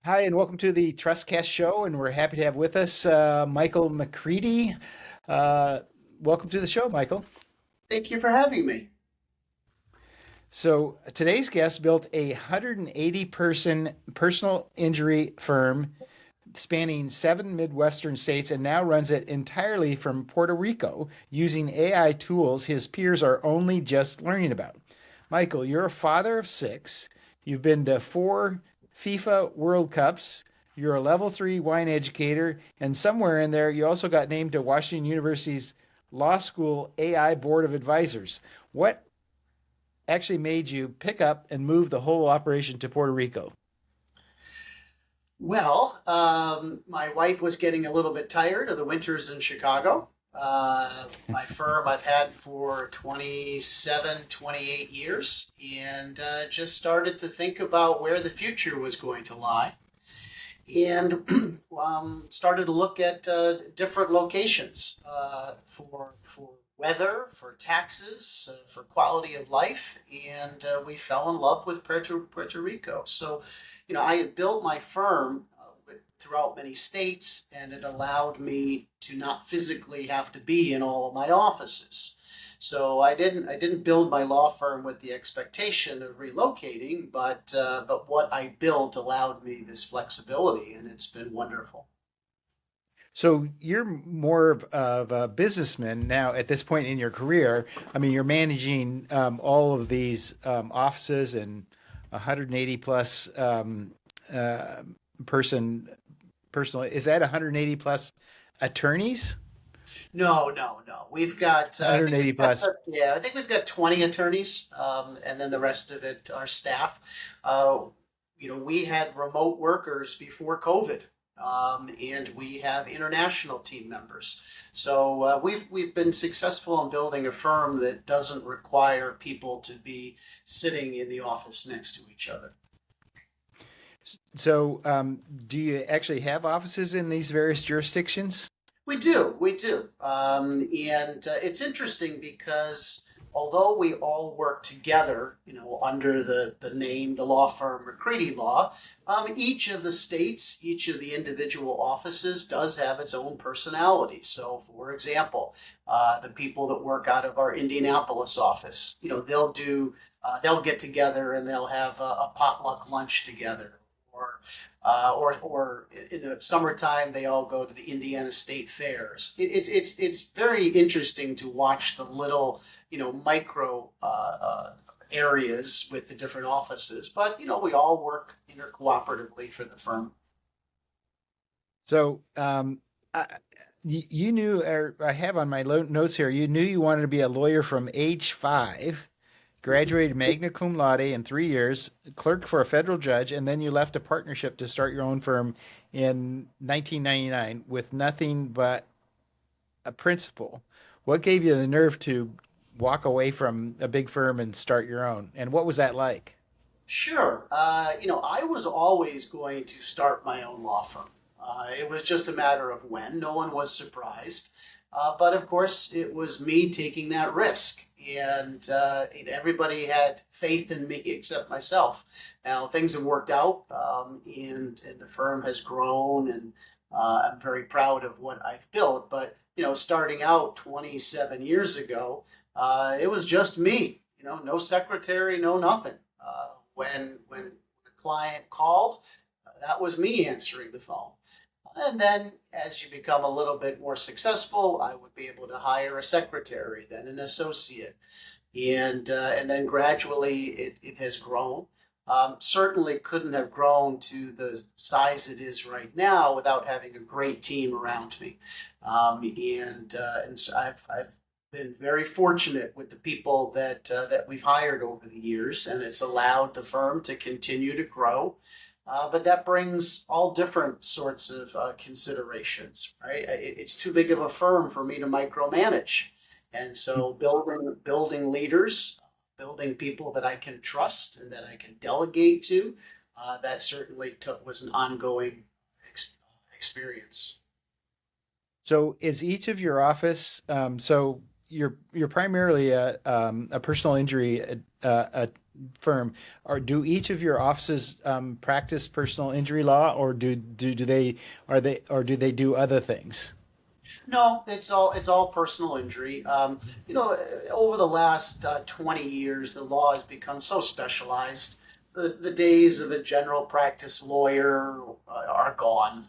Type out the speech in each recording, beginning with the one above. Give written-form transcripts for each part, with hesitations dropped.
Hi, and welcome to the Trustcast Show, and we're happy to have with us Michael McCready. Uh, Welcome to the show, Michael. Thank you for having me. So today's guest built a 180-person personal injury firm spanning seven Midwestern states and now runs it entirely from Puerto Rico using AI tools his peers are only just learning about. Michael, you're a father of six. You've been to four FIFA World Cups. You're a level three wine educator. And somewhere in there, you also got named to Washington University's Law School AI Board of Advisors. What actually made you pick up and move the whole operation to Puerto Rico? My wife was getting a little bit tired of the winters in Chicago. My firm I've had for 27, 28 years, and just started to think about where the future was going to lie. And started to look at different locations for weather, for taxes, for quality of life, and we fell in love with Puerto Rico. So, I had built my firm throughout many states, and it allowed me to not physically have to be in all of my offices. So I didn't build my law firm with the expectation of relocating, but what I built allowed me this flexibility, and it's been wonderful. So you're more of a businessman now at this point in your career. I mean, you're managing all of these offices and 180 plus uh, person personal. Is that 180 plus attorneys? No, no, no. We've got I think 180 we've got plus. yeah, I think we've got 20 attorneys, and then the rest of it are staff. We had remote workers before COVID. And we have international team members. So we've been successful in building a firm that doesn't require people to be sitting in the office next to each other. So do you actually have offices in these various jurisdictions? We do. And it's interesting because although we all work together, under the name, the law firm McCready Law, each of the states, each of the individual offices does have its own personality. So, for example, the people that work out of our Indianapolis office, they'll get together and they'll have a potluck lunch together. Or in the summertime they all go to the Indiana State Fairs. It's very interesting to watch the little micro areas with the different offices, but we all work intercooperatively for the firm. So I, you knew, or I have on my notes here, you knew you wanted to be a lawyer from age five, graduated magna cum laude in 3 years, clerked for a federal judge, and then you left a partnership to start your own firm in 1999 with nothing but a principal. What gave you the nerve to walk away from a big firm and start your own? And what was that like? Sure. I was always going to start my own law firm. It was just a matter of when. No one was surprised. But of course, it was me taking that risk. And everybody had faith in me except myself. Now, things have worked out, and the firm has grown, and I'm very proud of what I've built. But, starting out 27 years ago, it was just me, no secretary, no nothing. When the client called, that was me answering the phone. And then as you become a little bit more successful, I would be able to hire a secretary, then an associate. And then gradually it has grown. Certainly couldn't have grown to the size it is right now without having a great team around me. And so I've been very fortunate with the people that we've hired over the years, and it's allowed the firm to continue to grow. But that brings all different sorts of considerations, right? It's too big of a firm for me to micromanage, and so building leaders, building people that I can trust and that I can delegate to, that certainly was an ongoing experience. So is each of your office, so you're primarily a personal injury firm, or do each of your offices practice personal injury law, or do they are they or do they do other things? No, it's all personal injury. Over the last 20 years, the law has become so specialized. The days of a general practice lawyer are gone.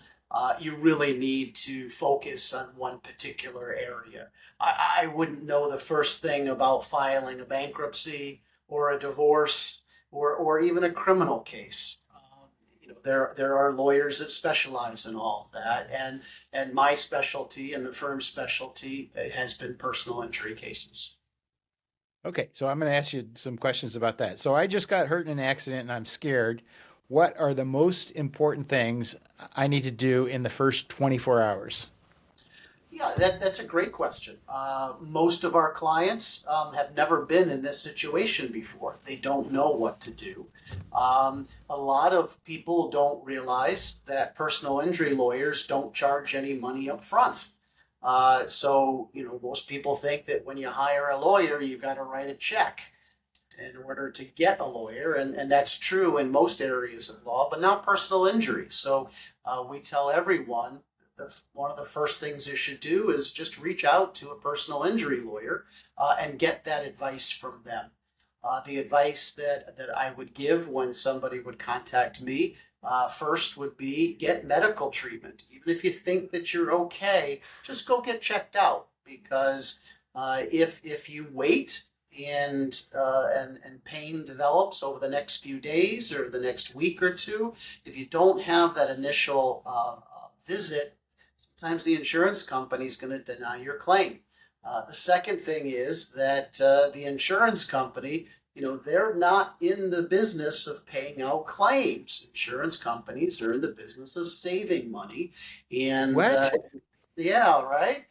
You really need to focus on one particular area. I wouldn't know the first thing about filing a bankruptcy or a divorce or even a criminal case. There are lawyers that specialize in all of that, and my specialty and the firm's specialty has been personal injury cases. Okay, so I'm going to ask you some questions about that. So I just got hurt in an accident and I'm scared. What are the most important things I need to do in the first 24 hours? Yeah, that's a great question. Most of our clients have never been in this situation before. They don't know what to do. A lot of people don't realize that personal injury lawyers don't charge any money up front. Most people think that when you hire a lawyer, you got to write a check in order to get a lawyer, and that's true in most areas of law, but not personal injury. So we tell everyone one of the first things you should do is just reach out to a personal injury lawyer and get that advice from them. The advice that I would give when somebody would contact me first would be get medical treatment. Even if you think that you're okay, just go get checked out, because if you wait and pain develops over the next few days or the next week or two, if you don't have that initial visit, sometimes the insurance company is going to deny your claim. The second thing is that the insurance company, they're not in the business of paying out claims. Insurance companies are in the business of saving money, and What? yeah, right.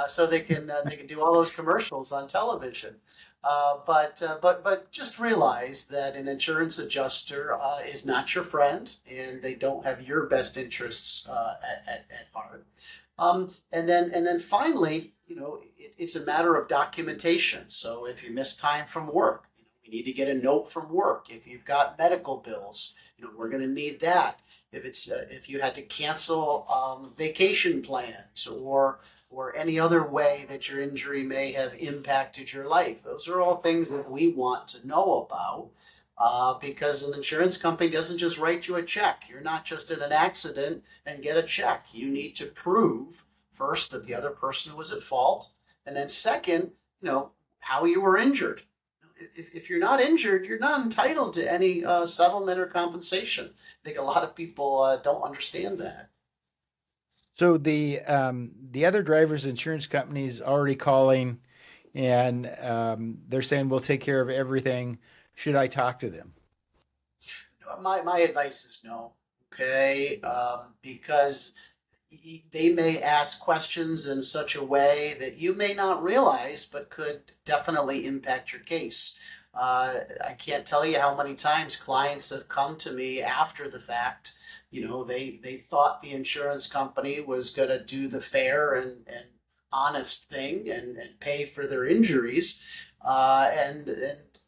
So they can do all those commercials on television. But just realize that an insurance adjuster is not your friend, and they don't have your best interests at heart. And then finally, it's a matter of documentation. So if you miss time from work, we need to get a note from work. If you've got medical bills, we're going to need that. If you had to cancel vacation plans or any other way that your injury may have impacted your life. Those are all things that we want to know about, because an insurance company doesn't just write you a check. You're not just in an accident and get a check. You need to prove first that the other person was at fault, and then second, how you were injured. If you're not injured, you're not entitled to any settlement or compensation. I think a lot of people don't understand that. So the other drivers insurance companies already calling, and they're saying we'll take care of everything. Should I talk to them? My advice is no. Okay, because they may ask questions in such a way that you may not realize, but could definitely impact your case. I can't tell you how many times clients have come to me after the fact. They thought the insurance company was going to do the fair and honest thing and pay for their injuries. And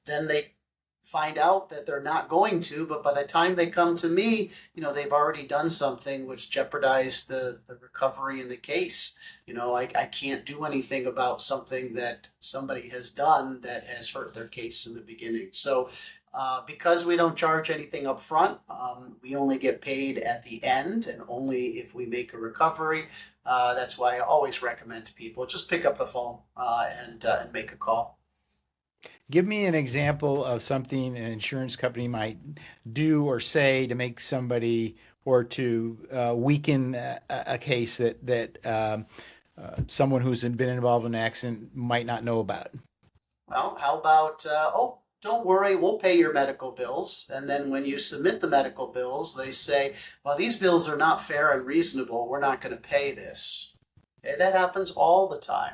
then they find out that they're not going to, but by the time they come to me, they've already done something which jeopardized the recovery in the case. I can't do anything about something that somebody has done that has hurt their case in the beginning. So because we don't charge anything up front, we only get paid at the end and only if we make a recovery. That's why I always recommend to people just pick up the phone and make a call. Give me an example of something an insurance company might do or say to make somebody or to weaken a case that someone who's been involved in an accident might not know about. Well, how about, don't worry, we'll pay your medical bills. And then when you submit the medical bills, they say, well, these bills are not fair and reasonable. We're not going to pay this. Okay, that happens all the time.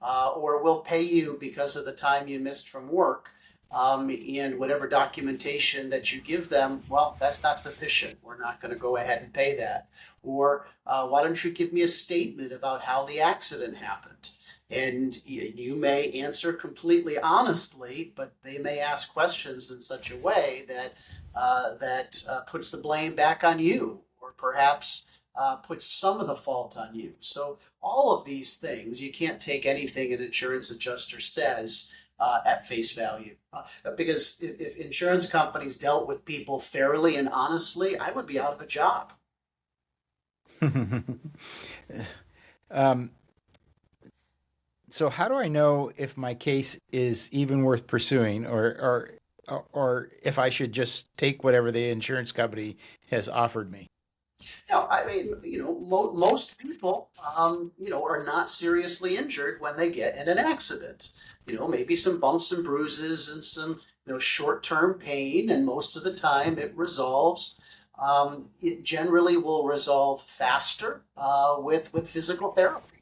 Or we'll pay you because of the time you missed from work. And whatever documentation that you give them, well, that's not sufficient. We're not going to go ahead and pay that. Or why don't you give me a statement about how the accident happened? And you may answer completely honestly, but they may ask questions in such a way that puts the blame back on you, or perhaps puts some of the fault on you. So all of these things, you can't take anything an insurance adjuster says at face value. Because if insurance companies dealt with people fairly and honestly, I would be out of a job. um, so how do I know if my case is even worth pursuing, or if I should just take whatever the insurance company has offered me? Now, I mean, most people, are not seriously injured when they get in an accident. Maybe some bumps and bruises and some, short-term pain, and most of the time it resolves. It generally will resolve faster with physical therapy.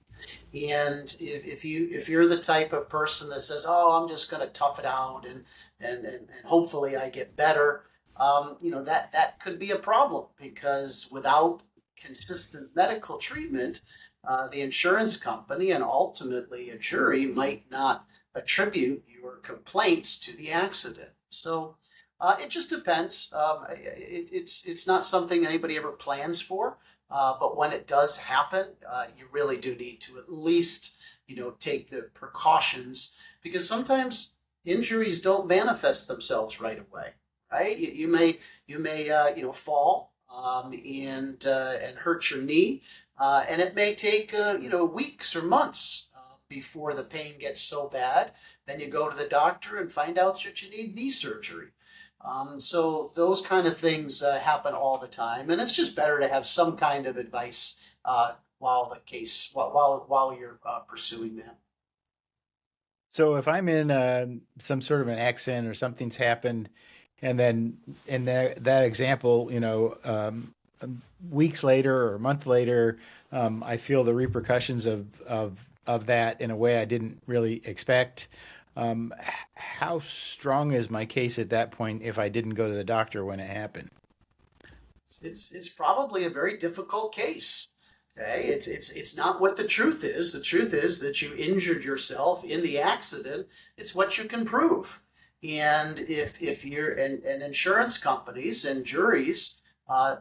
And if you're the type of person that says, "Oh, I'm just going to tough it out and hopefully I get better," that could be a problem, because without consistent medical treatment, the insurance company and ultimately a jury might not attribute your complaints to the accident. So it just depends. It's not something anybody ever plans for, but when it does happen, you really do need to at least take the precautions, because sometimes injuries don't manifest themselves right away. Right? You may fall and hurt your knee, and it may take weeks or months before the pain gets so bad. Then you go to the doctor and find out that you need knee surgery. So those kind of things happen all the time, and it's just better to have some kind of advice while you're pursuing that. So if I'm in some sort of an accident or something's happened, and then in that example, weeks later or a month later, I feel the repercussions of that in a way I didn't really expect. How strong is my case at that point if I didn't go to the doctor when it happened? It's probably a very difficult case. Okay, it's not what the truth is. The truth is that you injured yourself in the accident. It's what you can prove. And if you're and insurance companies and juries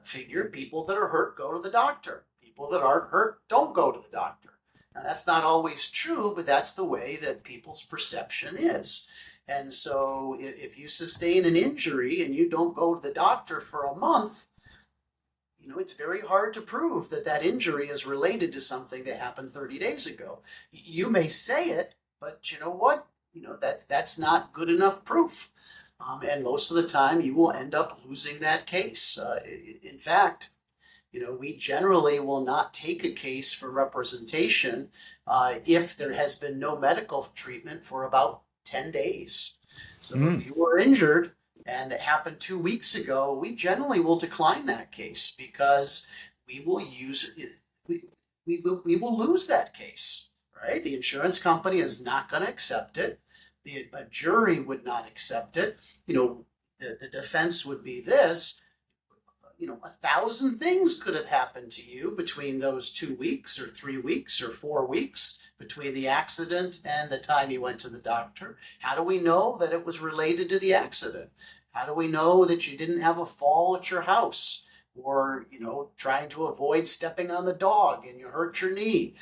figure people that are hurt go to the doctor. People that aren't hurt don't go to the doctor. Now that's not always true, but that's the way that people's perception is. And so if you sustain an injury and you don't go to the doctor for a month, it's very hard to prove that that injury is related to something that happened 30 days ago. You may say it, but you know what? That's not good enough proof. And most of the time you will end up losing that case. In fact, we generally will not take a case for representation if there has been no medical treatment for about 10 days. So if you were injured and it happened 2 weeks ago, we generally will decline that case, because we will we will lose that case, right? The insurance company is not going to accept it. A jury would not accept it. The defense would be this: 1,000 things could have happened to you between those 2 weeks or 3 weeks or 4 weeks between the accident and the time you went to the doctor. How do we know that it was related to the accident? How do we know that you didn't have a fall at your house, or, trying to avoid stepping on the dog and you hurt your knee?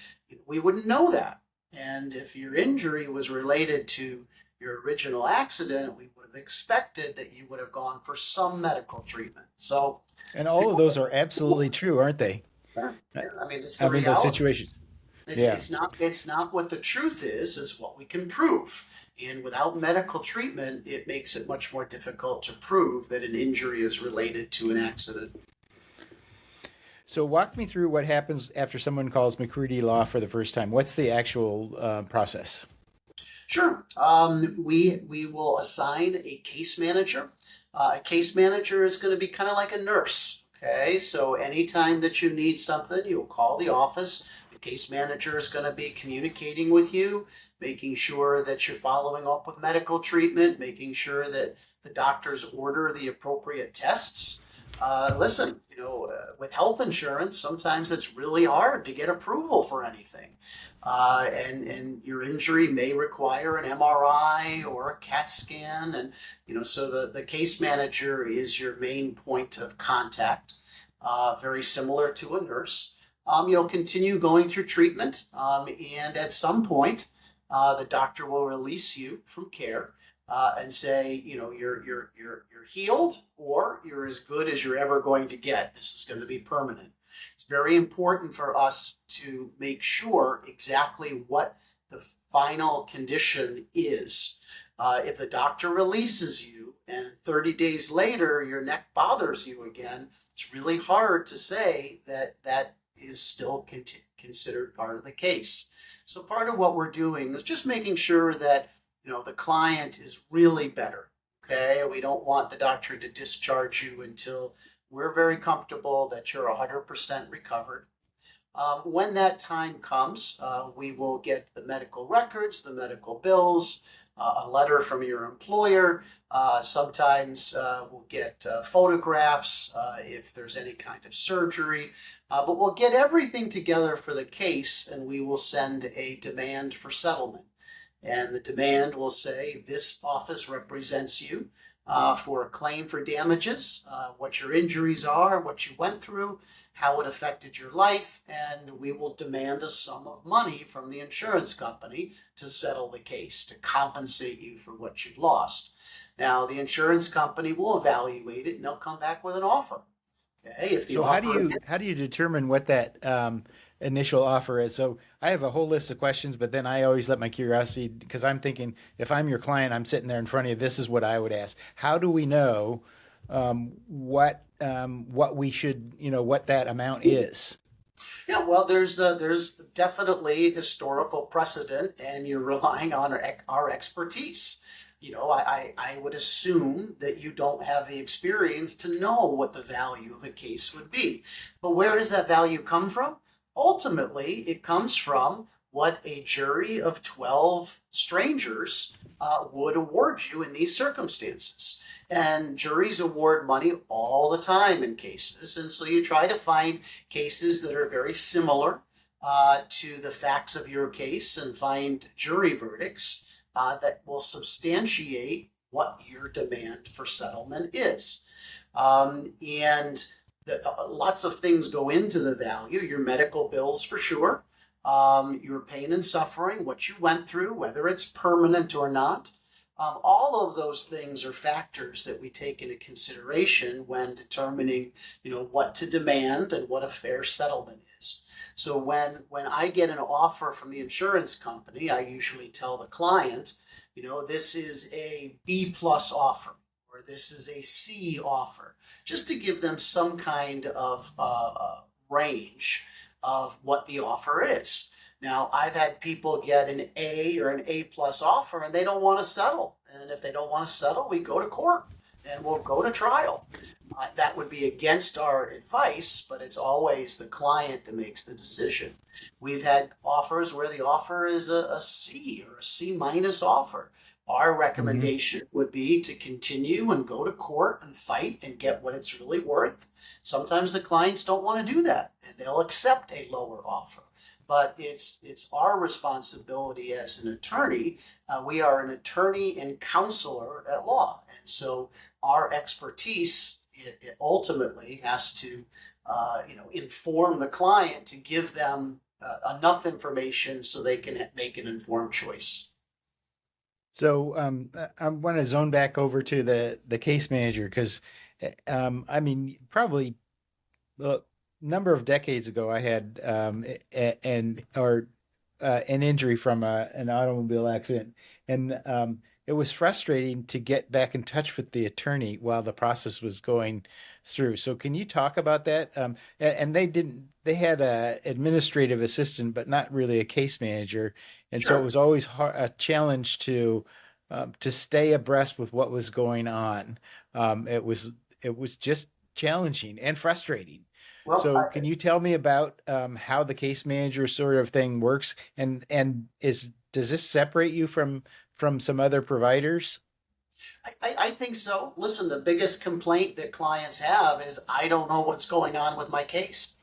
We wouldn't know that. And if your injury was related to your original accident, we would have expected that you would have gone for some medical treatment. So, And all of those are absolutely true, aren't they? yeah, I mean, it's the I mean, those reality. situations. It's Yeah. it's not it's not what the truth is. It's what we can prove. And without medical treatment, it makes it much more difficult to prove that an injury is related to an accident. So walk me through what happens after someone calls McCready Law for the first time. What's the actual process? Sure. We will assign a case manager. A case manager is going to be kind of like a nurse. Okay, so anytime that you need something, you'll call the office. The case manager is going to be communicating with you, making sure that you're following up with medical treatment, making sure that the doctors order the appropriate tests. Listen, with health insurance, sometimes it's really hard to get approval for anything. And your injury may require an MRI or a CAT scan. And, so the case manager is your main point of contact, very similar to a nurse. You'll continue going through treatment, and at some point, the doctor will release you from care and say, you're healed, or you're as good as you're ever going to get. This is going to be permanent. It's very important for us to make sure exactly what the final condition is. If the doctor releases you and 30 days later your neck bothers you again, it's really hard to say that that is still considered part of the case. So part of what we're doing is just making sure that the client is really better. Okay, we don't want the doctor to discharge you until we're very comfortable that you're 100% recovered. When that time comes, we will get the medical records, the medical bills, a letter from your employer. Sometimes we'll get photographs if there's any kind of surgery. But we'll get everything together for the case, and we will send a demand for settlement. And the demand will say, this office represents you for a claim for damages, what your injuries are, what you went through, how it affected your life, and we will demand a sum of money from the insurance company to settle the case, to compensate you for what you've lost. Now, the insurance company will evaluate it, and they'll come back with an offer. Okay, if the So offer how do you determine what that initial offer is? So I have a whole list of questions, but then I always let my curiosity, because I'm thinking if I'm your client, I'm sitting there in front of you. This is what I would ask: how do we know what we should, what that amount is? Yeah, well, there's definitely historical precedent, and you're relying on our expertise. I would assume that you don't have the experience to know what the value of a case would be. But where does that value come from? Ultimately, it comes from what a jury of 12 strangers would award you in these circumstances. And juries award money all the time in cases. And so you try to find cases that are very similar to the facts of your case and find jury verdicts that will substantiate what your demand for settlement is. And lots of things go into the value, your medical bills for sure, your pain and suffering, what you went through, whether it's permanent or not. All of those things are factors that we take into consideration when determining, what to demand and what a fair settlement is. So when I get an offer from the insurance company, I usually tell the client, this is a B plus offer, or this is a C offer, just to give them some kind of range of what the offer is. Now, I've had people get an A or an A plus offer and they don't want to settle. And if they don't want to settle, we go to court and we'll go to trial. That would be against our advice, but it's always the client that makes the decision. We've had offers where the offer is a C or a C minus offer. Our recommendation would be to continue and go to court and fight and get what it's really worth. Sometimes the clients don't want to do that and they'll accept a lower offer. But it's our responsibility as an attorney. We are an attorney and counselor at law. And so our expertise it ultimately has to inform the client to give them enough information so they can make an informed choice. So I want to zone back over to the case manager because, probably a number of decades ago, I had an injury from an automobile accident, and it was frustrating to get back in touch with the attorney while the process was going through. So can you talk about that? And they didn't. They had a administrative assistant, but not really a case manager, and so it Sure. was always a challenge to stay abreast with what was going on. It was just challenging and frustrating. Well, So can you tell me about how the case manager sort of thing works, and does this separate you from some other providers? I think so. Listen, the biggest complaint that clients have is I don't know what's going on with my case.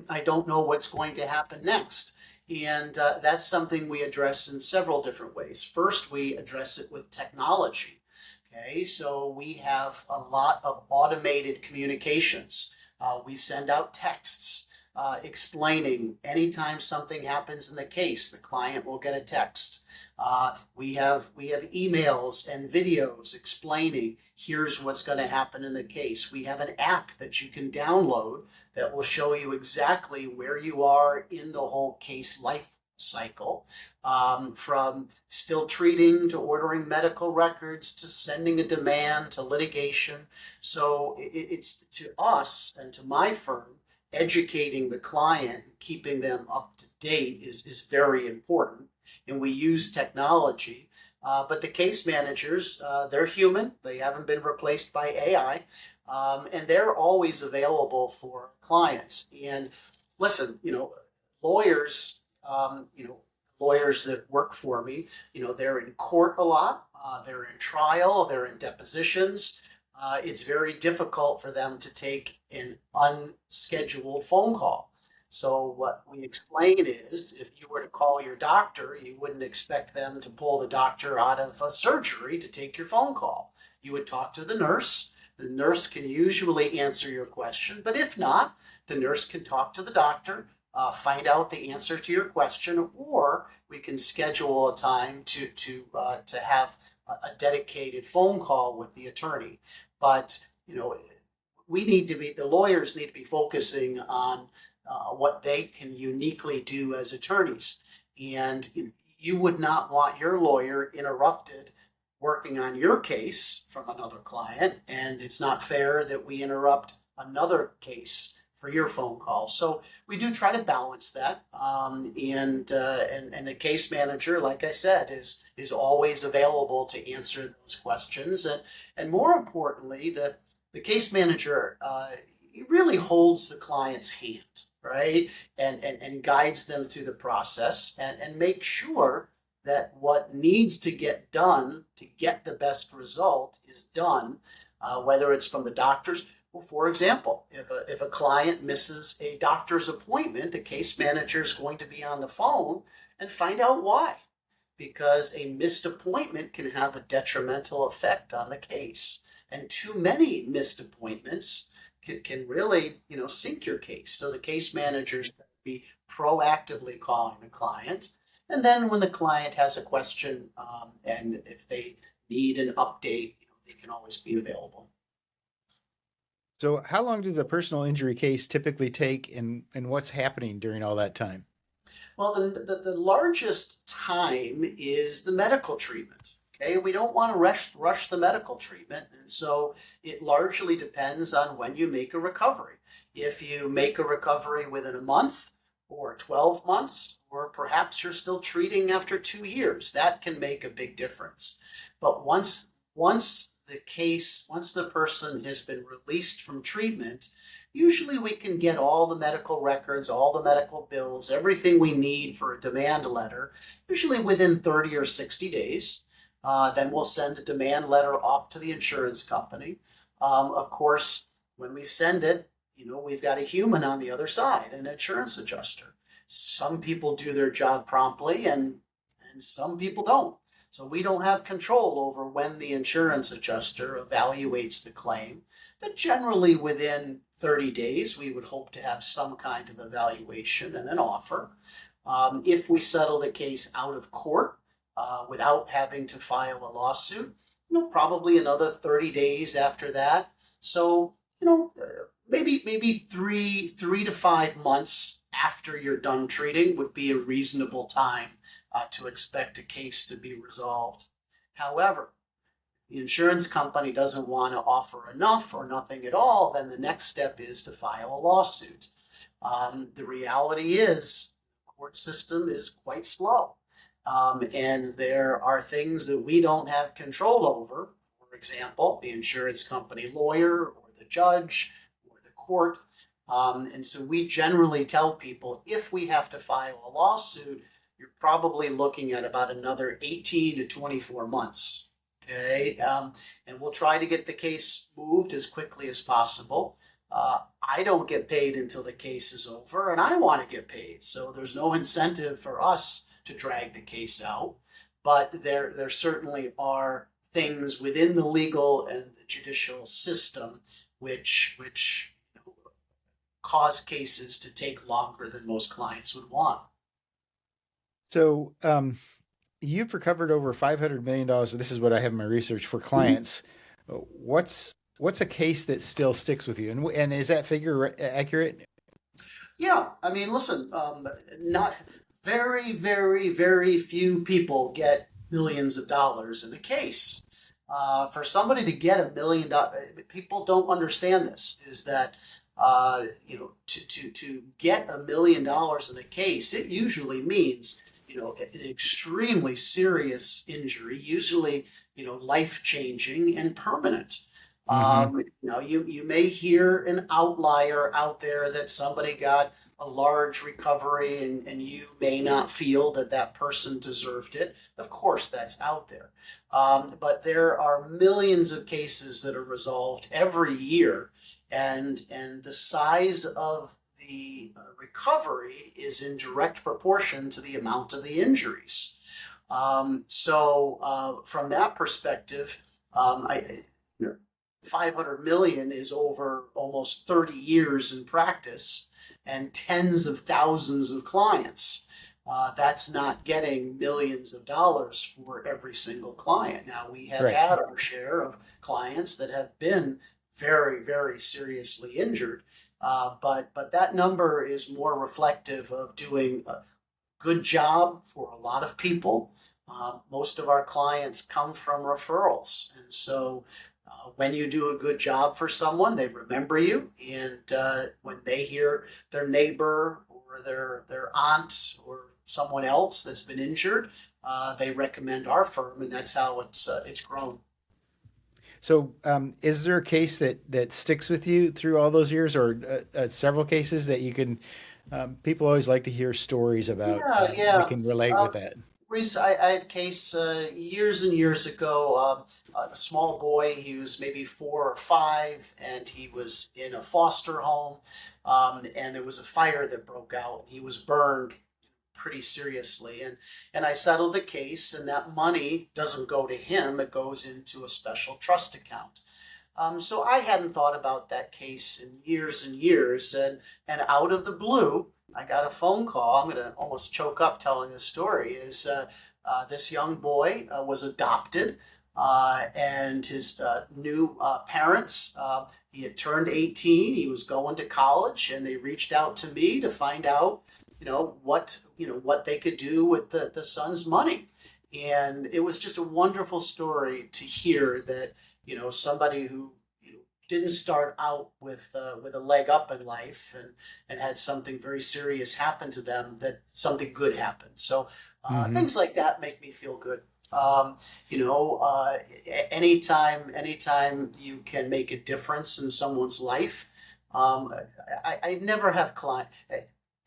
I don't know what's going to happen next. And that's something we address in several different ways. First, we address it with technology. Okay, so we have a lot of automated communications. We send out texts explaining anytime something happens in the case, the client will get a text. We have emails and videos explaining here's what's going to happen in the case. We have an app that you can download that will show you exactly where you are in the whole case life cycle, from still treating to ordering medical records to sending a demand to litigation. So it's to us and to my firm, educating the client, keeping them up to date is very important. And we use technology. But the case managers, they're human. They haven't been replaced by AI. And they're always available for clients. And listen, lawyers, lawyers that work for me, they're in court a lot. They're in trial. They're in depositions. It's very difficult for them to take an unscheduled phone call. So what we explain is if you were to call your doctor, you wouldn't expect them to pull the doctor out of a surgery to take your phone call. You would talk to the nurse. The nurse can usually answer your question, but if not, the nurse can talk to the doctor, find out the answer to your question, or we can schedule a time to have a dedicated phone call with the attorney. But the lawyers need to be focusing on what they can uniquely do as attorneys. And you would not want your lawyer interrupted working on your case from another client, and it's not fair that we interrupt another case for your phone call. So we do try to balance that, and the case manager, like I said, is always available to answer those questions, and more importantly, the case manager he really holds the client's hand, right, and guides them through the process, and make sure that what needs to get done to get the best result is done, whether it's from the doctors. Well, for example, if a client misses a doctor's appointment, the case manager is going to be on the phone and find out why, because a missed appointment can have a detrimental effect on the case, and too many missed appointments can really sink your case. So the case managers should be proactively calling the client, and then when the client has a question, and if they need an update, they can always be available. So, how long does a personal injury case typically take, and what's happening during all that time? Well, the largest time is the medical treatment. Okay, we don't want to rush the medical treatment, and so it largely depends on when you make a recovery. If you make a recovery within a month or 12 months, or perhaps you're still treating after 2 years, that can make a big difference. But once the person has been released from treatment, usually we can get all the medical records, all the medical bills, everything we need for a demand letter, usually within 30 or 60 days. Then we'll send a demand letter off to the insurance company. Of course, when we send it, we've got a human on the other side, an insurance adjuster. Some people do their job promptly, and some people don't. So we don't have control over when the insurance adjuster evaluates the claim, but generally within 30 days, we would hope to have some kind of evaluation and an offer. If we settle the case out of court without having to file a lawsuit, probably another 30 days after that. So, maybe three to 5 months after you're done treating would be a reasonable time to expect a case to be resolved. However, if the insurance company doesn't want to offer enough or nothing at all, then the next step is to file a lawsuit. The reality is, the court system is quite slow, and there are things that we don't have control over. For example, the insurance company lawyer or the judge or the court. And so we generally tell people if we have to file a lawsuit, you're probably looking at about another 18 to 24 months. Okay, and we'll try to get the case moved as quickly as possible. I don't get paid until the case is over, and I want to get paid. So there's no incentive for us to drag the case out. But there certainly are things within the legal and the judicial system which cause cases to take longer than most clients would want. So, you've recovered over $500 million. This is what I have in my research for clients. What's a case that still sticks with you? And is that figure accurate? Yeah, I mean, listen, not very, very, very few people get millions of dollars in a case. For somebody to get $1 million, people don't understand this. Is that to get $1 million in a case, it usually means an extremely serious injury, usually life changing and permanent. Hmm. You may hear an outlier out there that somebody got a large recovery and you may not feel that that person deserved it. Of course, that's out there. But there are millions of cases that are resolved every year, and the size of the recovery is in direct proportion to the amount of the injuries. From that perspective, I 500 million is over almost 30 years in practice and tens of thousands of clients. That's not getting millions of dollars for every single client. Now, we have Right. had our share of clients that have been very, very seriously injured, but that number is more reflective of doing a good job for a lot of people. Most of our clients come from referrals, and so when you do a good job for someone, they remember you. And when they hear their neighbor or their aunt or someone else that's been injured, they recommend our firm, and that's how it's grown. So, is there a case that sticks with you through all those years, or several cases that you can? People always like to hear stories about Yeah, that yeah. can relate with Um, that. I had a case years and years ago. A small boy, he was maybe 4 or 5, and he was in a foster home, and there was a fire that broke out. He was burned pretty seriously, and I settled the case, and that money doesn't go to him; it goes into a special trust account. So I hadn't thought about that case in years and years, and out of the blue, I got a phone call. I'm going to almost choke up telling this story. Is This young boy was adopted, and his new parents. He had turned 18. He was going to college, and they reached out to me to find out, what they could do with the son's money. And it was just a wonderful story to hear that somebody who didn't start out with a leg up in life and had something very serious happen to them, that something good happened. So Hmm. things like that make me feel good. Um, anytime you can make a difference in someone's life. um, I never have client.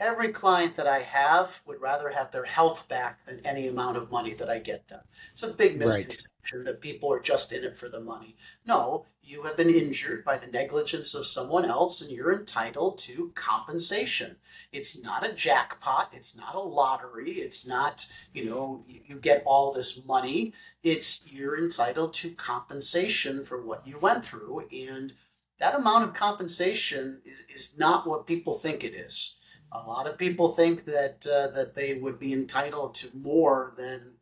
Every client that I have would rather have their health back than any amount of money that I get them. It's a big Right. misconception that people are just in it for the money. No, you have been injured by the negligence of someone else, and you're entitled to compensation. It's not a jackpot. It's not a lottery. It's not, you get all this money. It's you're entitled to compensation for what you went through. And that amount of compensation is not what people think it is. A lot of people think that they would be entitled to more than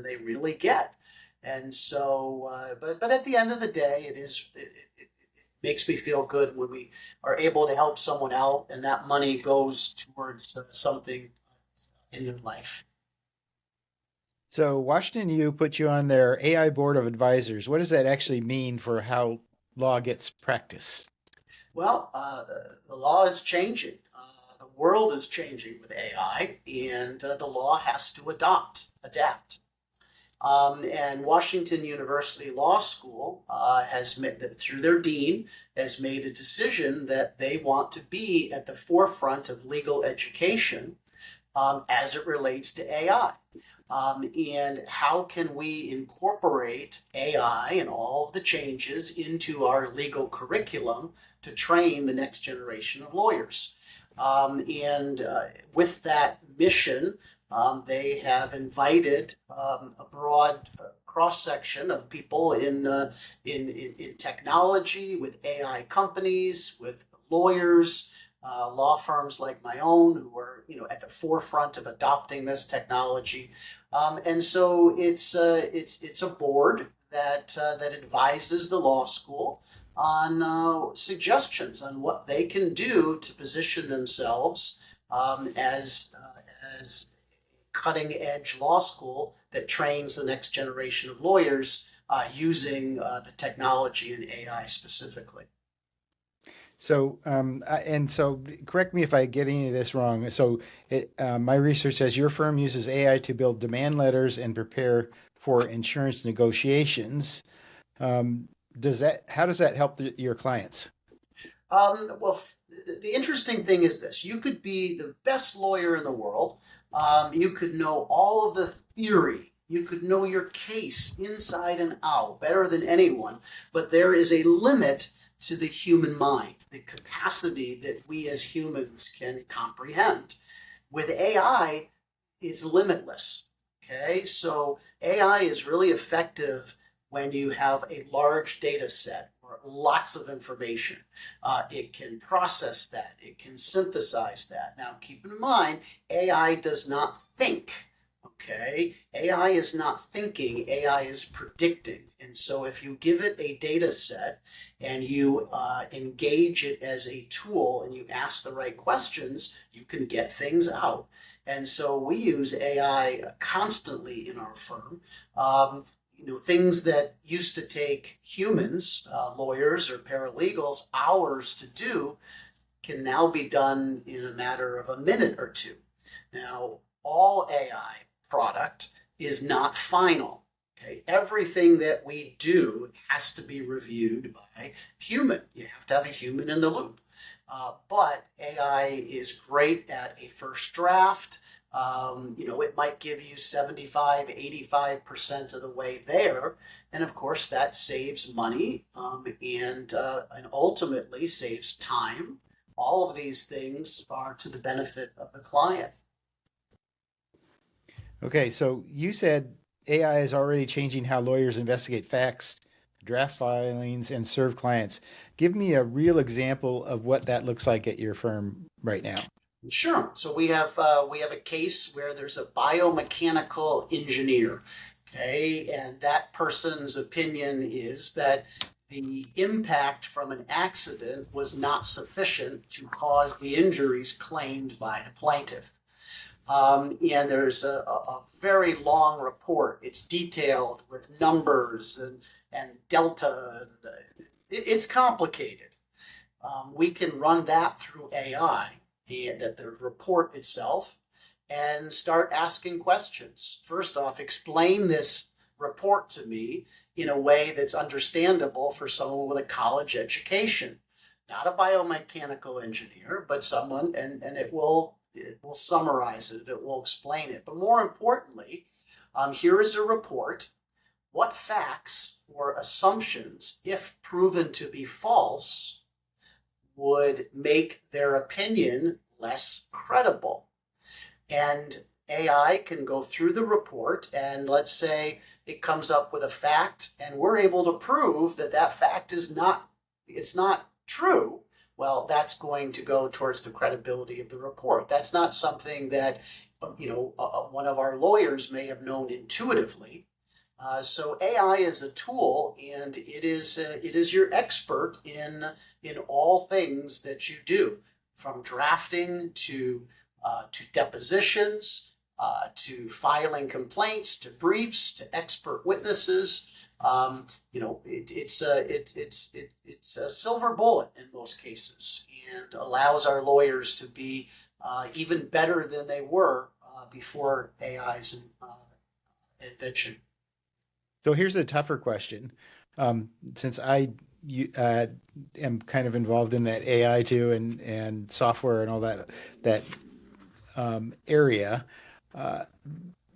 they really get. And so, but at the end of the day, it makes me feel good when we are able to help someone out, and that money goes towards something in their life. So, Washington U put you on their AI board of advisors. What does that actually mean for how law gets practiced? Well, the law is changing. The world is changing with AI, and the law has to adapt. And Washington University Law School has made, through their dean, has made a decision that they want to be at the forefront of legal education. as it relates to AI. And how can we incorporate AI and all of the changes into our legal curriculum to train the next generation of lawyers? And with that mission, they have invited a broad cross section of people in technology, with AI companies, with lawyers, law firms like my own, who are at the forefront of adopting this technology. And so it's a board that advises the law school on suggestions on what they can do to position themselves as cutting edge law school that trains the next generation of lawyers using the technology and AI specifically. So, and so, correct me if I get any of this wrong. So, my research says your firm uses AI to build demand letters and prepare for insurance negotiations. Um, how does that help your clients? Well, the interesting thing is this: you could be the best lawyer in the world. You could know all of the theory. You could know your case inside and out better than anyone. But there is a limit to the human mind, the capacity that we as humans can comprehend. With AI, it's limitless. Okay, so AI is really effective when you have a large data set or lots of information. It can process that, it can synthesize that. Now, keep in mind, AI does not think. Okay, AI is not thinking, AI is predicting. And so, if you give it a data set and you engage it as a tool and you ask the right questions, you can get things out. And so we use AI constantly in our firm. Things that used to take humans, lawyers or paralegals, hours to do can now be done in a matter of a minute or two. Now, all AI product is not final. Okay, everything that we do has to be reviewed by human. You have to have a human in the loop. But AI is great at a first draft. It might give you 75, 85% of the way there. And of course, that saves money and ultimately saves time. All of these things are to the benefit of the client. Okay, so you said AI is already changing how lawyers investigate facts, draft filings, and serve clients. Give me a real example of what that looks like at your firm right now. Sure. So we have a case where there's a biomechanical engineer, okay, and that person's opinion is that the impact from an accident was not sufficient to cause the injuries claimed by the plaintiff. And there's a very long report. It's detailed with numbers and delta. And it's complicated. We can run that through AI, the report itself, and start asking questions. First off, explain this report to me in a way that's understandable for someone with a college education, not a biomechanical engineer, but someone, and it will summarize it, it will explain it. But more importantly, here is a report. What facts or assumptions, if proven to be false, would make their opinion less credible? And AI can go through the report, and let's say it comes up with a fact, and we're able to prove that that fact it's not true. Well, that's going to go towards the credibility of the report. That's not something that one of our lawyers may have known intuitively. So AI is a tool, and it is your expert in all things that you do, from drafting to depositions, to filing complaints, to briefs, to expert witnesses. It's a silver bullet in most cases, and allows our lawyers to be even better than they were before AI's invention. So here's a tougher question. Since am kind of involved in that AI too and software and all that area. Uh,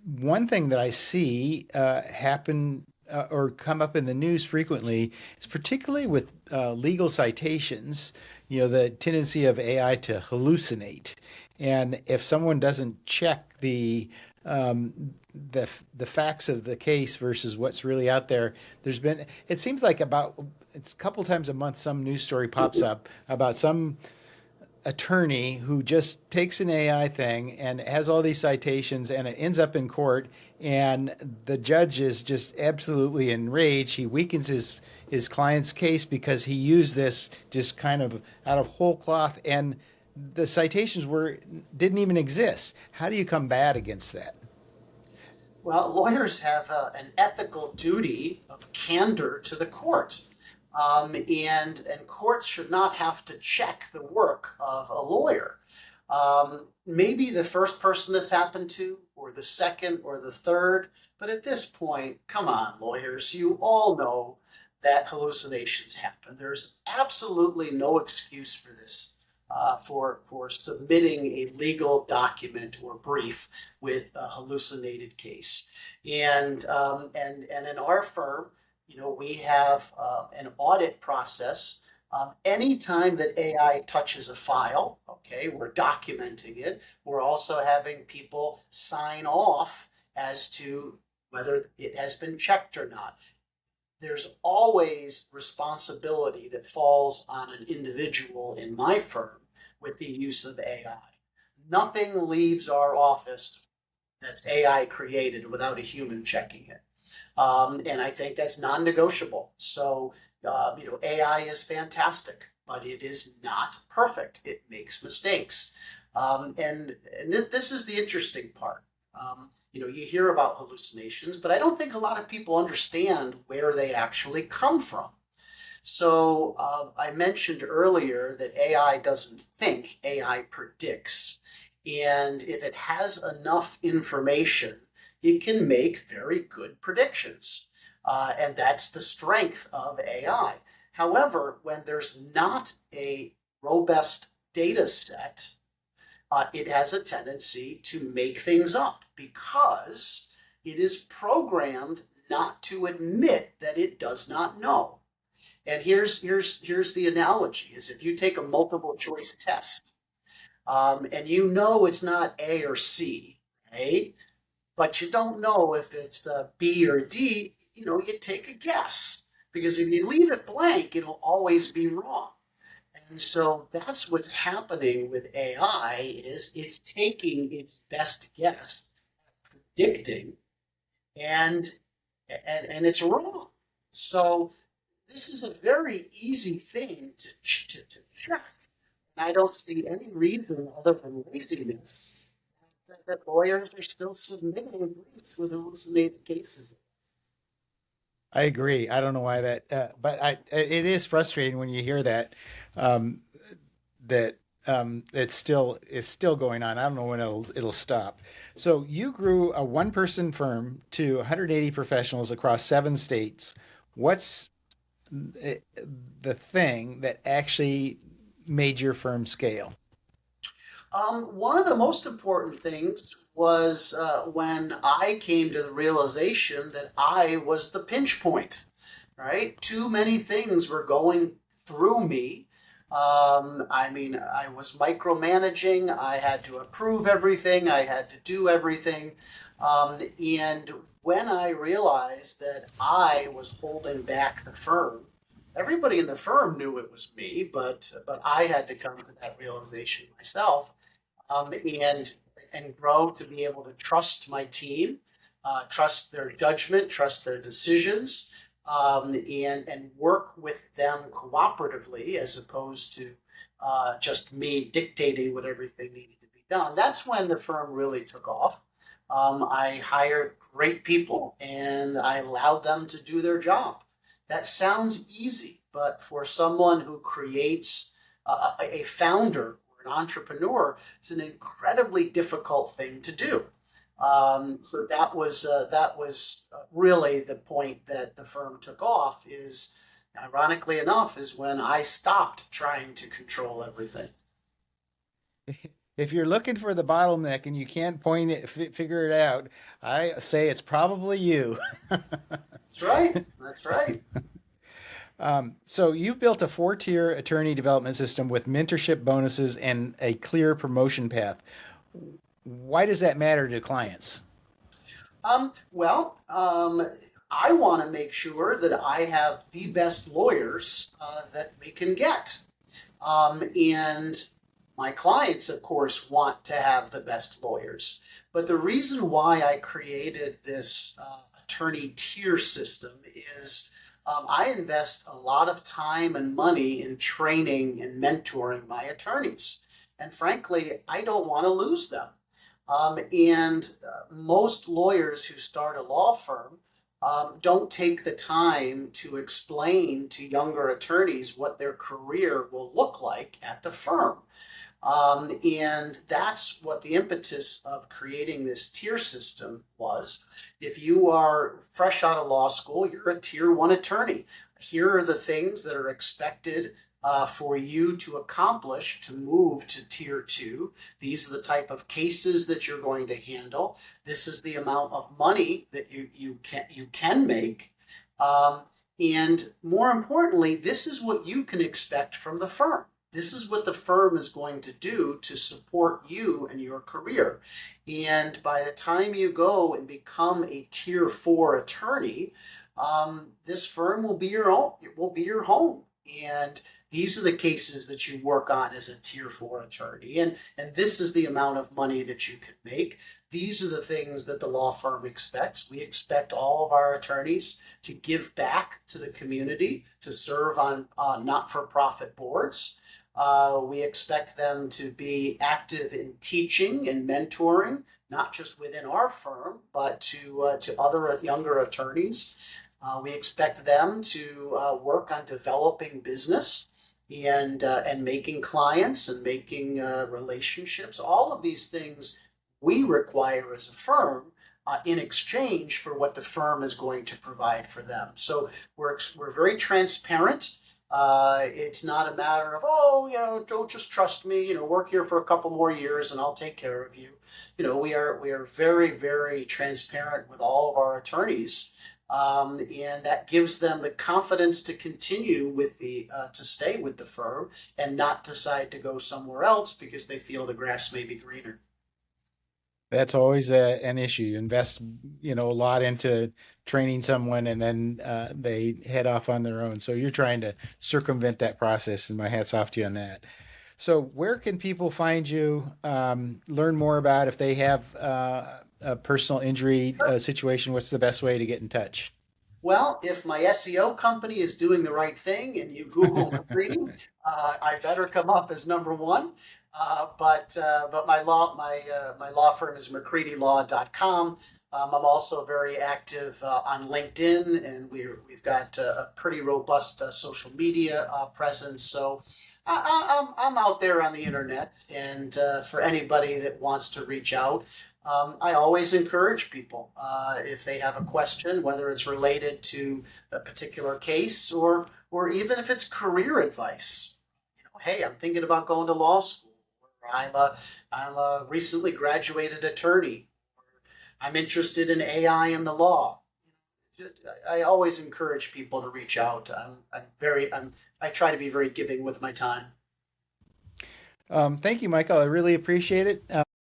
One thing that I see happen or come up in the news frequently is particularly with legal citations, the tendency of AI to hallucinate. And if someone doesn't check the facts of the case versus what's really out there, it seems like it's a couple times a month some news story pops up about some attorney who just takes an AI thing and has all these citations and it ends up in court and the judge is just absolutely enraged. He weakens his client's case because he used this just kind of out of whole cloth and the citations didn't even exist. How do you combat against that? Well, lawyers have an ethical duty of candor to the court. And courts should not have to check the work of a lawyer. Maybe the first person this happened to, or the second, or the third, but at this point, come on, lawyers, you all know that hallucinations happen. There's absolutely no excuse for this, for submitting a legal document or brief with a hallucinated case. And in our firm, we have an audit process. Anytime that AI touches a file, okay, we're documenting it. We're also having people sign off as to whether it has been checked or not. There's always responsibility that falls on an individual in my firm with the use of AI. Nothing leaves our office that's AI created without a human checking it. And I think that's non-negotiable. So, AI is fantastic, but it is not perfect. It makes mistakes. And this is the interesting part. You hear about hallucinations, but I don't think a lot of people understand where they actually come from. So I mentioned earlier that AI doesn't think, AI predicts. And if it has enough information, it can make very good predictions. And that's the strength of AI. However, when there's not a robust data set, it has a tendency to make things up because it is programmed not to admit that it does not know. And here's the analogy: is if you take a multiple choice test, and it's not A or C, right? But you don't know if it's B or D. You take a guess because if you leave it blank, it'll always be wrong. And so that's what's happening with AI is it's taking its best guess, predicting, and it's wrong. So this is a very easy thing to check. And I don't see any reason other than laziness that lawyers are still submitting briefs with hallucinated cases. I agree. I don't know why it is frustrating when you hear that, um, that it's still going on. I don't know when it'll stop. So you grew a one person firm to 180 professionals across 7 states. What's the thing that actually made your firm scale? One of the most important things was when I came to the realization that I was the pinch point, right? Too many things were going through me. I was micromanaging. I had to approve everything. I had to do everything. And when I realized that I was holding back the firm, everybody in the firm knew it was me, but I had to come to that realization myself, and grow to be able to trust my team, trust their judgment, trust their decisions, and work with them cooperatively as opposed to just me dictating what everything needed to be done. That's when the firm really took off. I hired great people and I allowed them to do their job. That sounds easy, but for someone who creates a founder or an entrepreneur, it's an incredibly difficult thing to do. So that was really the point that the firm took off. Is ironically enough is when I stopped trying to control everything. If you're looking for the bottleneck and you can't point it, figure it out, I say it's probably you. That's right. That's right. So you've built a four-tier attorney development system with mentorship bonuses and a clear promotion path. Why does that matter to clients? Well, I want to make sure that I have the best lawyers that we can get. And my clients, of course, want to have the best lawyers. But the reason why I created this attorney tier system is I invest a lot of time and money in training and mentoring my attorneys. And frankly, I don't want to lose them. And most lawyers who start a law firm don't take the time to explain to younger attorneys what their career will look like at the firm. And that's what the impetus of creating this tier system was. If you are fresh out of law school, you're a tier one attorney. Here are the things that are expected for you to accomplish to move to tier two. These are the type of cases that you're going to handle. This is the amount of money that you can make. And more importantly, this is what you can expect from the firm. This is what the firm is going to do to support you and your career. And by the time you go and become a tier four attorney, this firm will be your own. It will be your home. And these are the cases that you work on as a tier four attorney. And this is the amount of money that you can make. These are the things that the law firm expects. We expect all of our attorneys to give back to the community, to serve on not-for-profit boards. We expect them to be active in teaching and mentoring, not just within our firm, but to other younger attorneys. We expect them to work on developing business and making clients and making relationships. All of these things we require as a firm in exchange for what the firm is going to provide for them. So we're very transparent. It's not a matter of, don't just trust me, work here for a couple more years and I'll take care of you. We are very, very transparent with all of our attorneys. And that gives them the confidence to continue with to stay with the firm and not decide to go somewhere else because they feel the grass may be greener. That's always an issue. You invest, a lot into training someone and then they head off on their own. So you're trying to circumvent that process, and my hat's off to you on that. So where can people find you, learn more about if they have a personal injury situation? What's the best way to get in touch? Well, if my SEO company is doing the right thing and you Google McCready, I better come up as number one. But my law firm is McCreadyLaw.com. I'm also very active on LinkedIn, and we've got a pretty robust social media presence. So I'm out there on the internet, and for anybody that wants to reach out, I always encourage people if they have a question, whether it's related to a particular case or even if it's career advice. Hey, I'm thinking about going to law school. Or I'm a recently graduated attorney. Or I'm interested in AI in the law. I always encourage people to reach out. I try to be very giving with my time. Thank you, Michael. I really appreciate it.